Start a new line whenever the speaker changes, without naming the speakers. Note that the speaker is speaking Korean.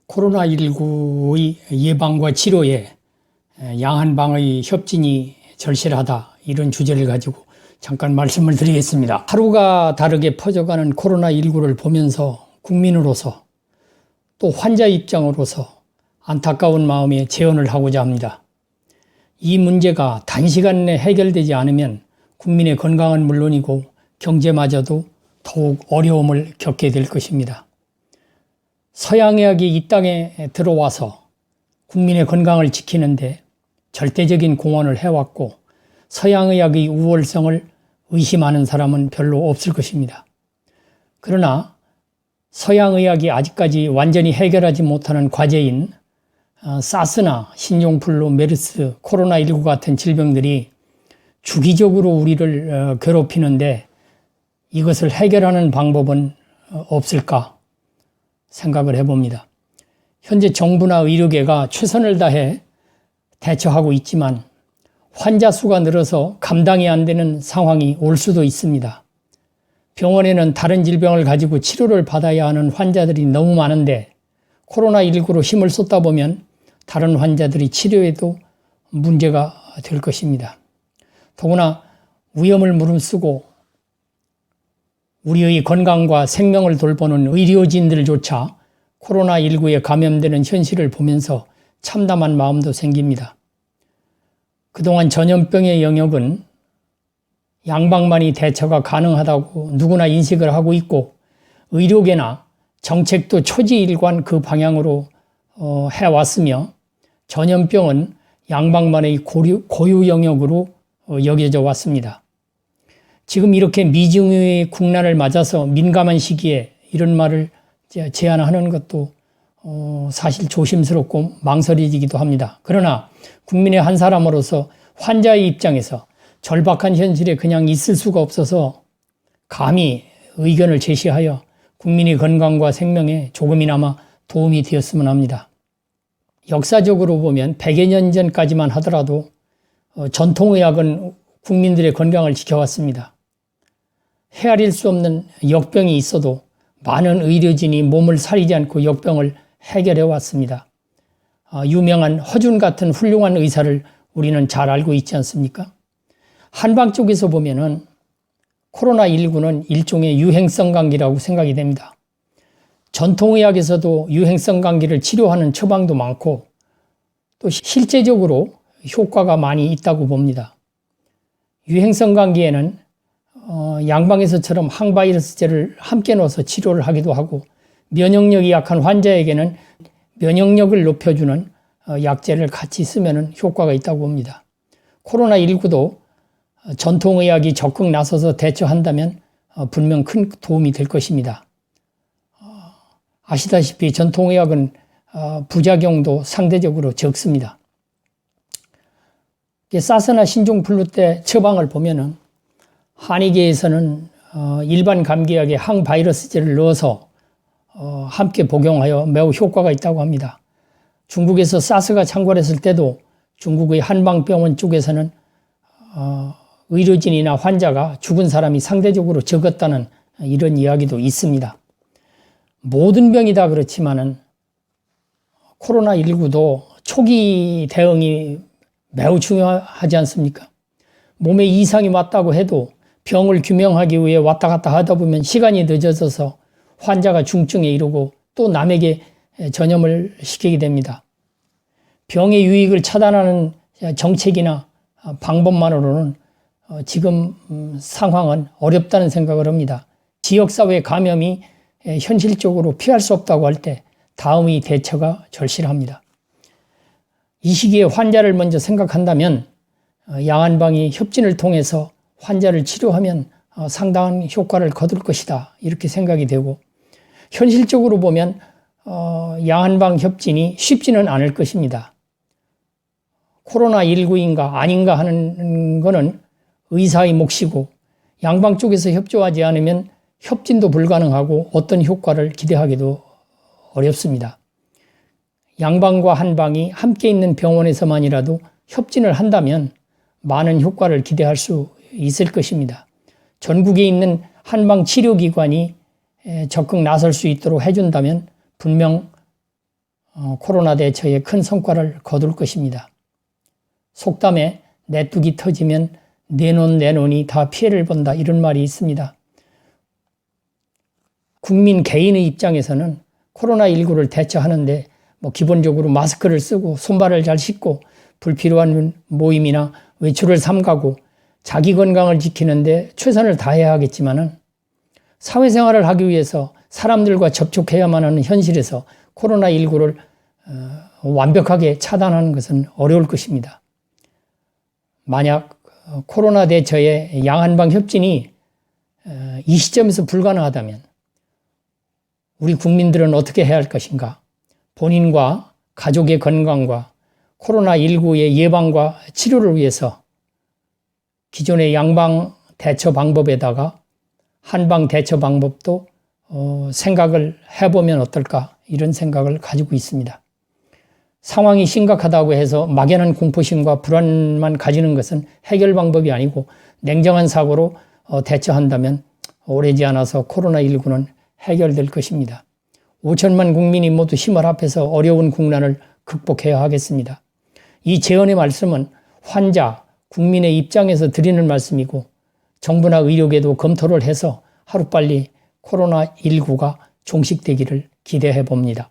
코로나19의 예방과 치료에 양한방의 협진이 절실하다, 이런 주제를 가지고 잠깐 말씀을 드리겠습니다. 하루가 다르게 퍼져가는 코로나19를 보면서 국민으로서 또 환자 입장으로서 안타까운 마음에 제언을 하고자 합니다. 이 문제가 단시간 내 해결되지 않으면 국민의 건강은 물론이고 경제마저도 더욱 어려움을 겪게 될 것입니다. 서양의학이 이 땅에 들어와서 국민의 건강을 지키는데 절대적인 공헌을 해왔고, 서양의학의 우월성을 의심하는 사람은 별로 없을 것입니다. 그러나 서양의학이 아직까지 완전히 해결하지 못하는 과제인 사스나 신종플루, 메르스, 코로나19 같은 질병들이 주기적으로 우리를 괴롭히는데 이것을 해결하는 방법은 없을까 생각을 해봅니다. 현재 정부나 의료계가 최선을 다해 대처하고 있지만 환자 수가 늘어서 감당이 안 되는 상황이 올 수도 있습니다. 병원에는 다른 질병을 가지고 치료를 받아야 하는 환자들이 너무 많은데 코로나19로 힘을 쏟다 보면 다른 환자들이 치료에도 문제가 될 것입니다. 더구나 위험을 무릅쓰고 우리의 건강과 생명을 돌보는 의료진들조차 코로나19에 감염되는 현실을 보면서 참담한 마음도 생깁니다. 그동안 전염병의 영역은 양방만이 대처가 가능하다고 누구나 인식을 하고 있고, 의료계나 정책도 초지일관 그 방향으로 해왔으며, 전염병은 양방만의 고유 영역으로 여겨져 왔습니다. 지금 이렇게 미증의 국난을 맞아서 민감한 시기에 이런 말을 제안하는 것도 사실 조심스럽고 망설여지기도 합니다. 그러나 국민의 한 사람으로서 환자의 입장에서 절박한 현실에 그냥 있을 수가 없어서 감히 의견을 제시하여 국민의 건강과 생명에 조금이나마 도움이 되었으면 합니다. 역사적으로 보면 100여 년 전까지만 하더라도 전통의학은 국민들의 건강을 지켜왔습니다. 헤아릴 수 없는 역병이 있어도 많은 의료진이 몸을 사리지 않고 역병을 해결해 왔습니다. 유명한 허준 같은 훌륭한 의사를 우리는 잘 알고 있지 않습니까? 한방 쪽에서 보면은 코로나19는 일종의 유행성 감기라고 생각이 됩니다. 전통의학에서도 유행성 감기를 치료하는 처방도 많고 또 실제적으로 효과가 많이 있다고 봅니다. 유행성 감기에는 양방에서처럼 항바이러스제를 함께 넣어서 치료를 하기도 하고, 면역력이 약한 환자에게는 면역력을 높여주는 약제를 같이 쓰면 효과가 있다고 봅니다. 코로나19도 전통의학이 적극 나서서 대처한다면 분명 큰 도움이 될 것입니다. 아시다시피 전통의학은 부작용도 상대적으로 적습니다. 사스나 신종플루 때 처방을 보면은 한의계에서는 일반 감기약에 항바이러스제를 넣어서 함께 복용하여 매우 효과가 있다고 합니다. 중국에서 사스가 창궐했을 때도 중국의 한방병원 쪽에서는 의료진이나 환자가 죽은 사람이 상대적으로 적었다는 이런 이야기도 있습니다. 모든 병이 다 그렇지만은 코로나19도 초기 대응이 매우 중요하지 않습니까? 몸에 이상이 왔다고 해도 병을 규명하기 위해 왔다 갔다 하다 보면 시간이 늦어져서 환자가 중증에 이르고 또 남에게 전염을 시키게 됩니다. 병의 유익을 차단하는 정책이나 방법만으로는 지금 상황은 어렵다는 생각을 합니다. 지역사회 감염이 현실적으로 피할 수 없다고 할 때 다음의 대처가 절실합니다. 이 시기에 환자를 먼저 생각한다면 양한방이 협진을 통해서 환자를 치료하면 상당한 효과를 거둘 것이다, 이렇게 생각이 되고, 현실적으로 보면 양한방 협진이 쉽지는 않을 것입니다. 코로나19인가 아닌가 하는 거는 의사의 몫이고, 양방 쪽에서 협조하지 않으면 협진도 불가능하고 어떤 효과를 기대하기도 어렵습니다. 양방과 한방이 함께 있는 병원에서만이라도 협진을 한다면 많은 효과를 기대할 수 있을 것입니다. 전국에 있는 한방 치료기관이 적극 나설 수 있도록 해준다면 분명 코로나 대처에 큰 성과를 거둘 것입니다. 속담에 내뚝이 터지면 내 논이 다 피해를 본다, 이런 말이 있습니다. 국민 개인의 입장에서는 코로나19를 대처하는데 기본적으로 마스크를 쓰고 손발을 잘 씻고 불필요한 모임이나 외출을 삼가고 자기 건강을 지키는데 최선을 다해야 하겠지만은 사회생활을 하기 위해서 사람들과 접촉해야만 하는 현실에서 코로나19를 완벽하게 차단하는 것은 어려울 것입니다. 만약 코로나 대처에 양한방 협진이 이 시점에서 불가능하다면 우리 국민들은 어떻게 해야 할 것인가? 본인과 가족의 건강과 코로나19의 예방과 치료를 위해서 기존의 양방 대처 방법에다가 한방 대처 방법도 생각을 해보면 어떨까, 이런 생각을 가지고 있습니다. 상황이 심각하다고 해서 막연한 공포심과 불안만 가지는 것은 해결 방법이 아니고 냉정한 사고로 대처한다면 오래지 않아서 코로나19는 해결될 것입니다. 5천만 국민이 모두 힘을 합해서 어려운 국난을 극복해야 하겠습니다. 이 제언의 말씀은 환자, 국민의 입장에서 드리는 말씀이고 정부나 의료계도 검토를 해서 하루빨리 코로나19가 종식되기를 기대해 봅니다.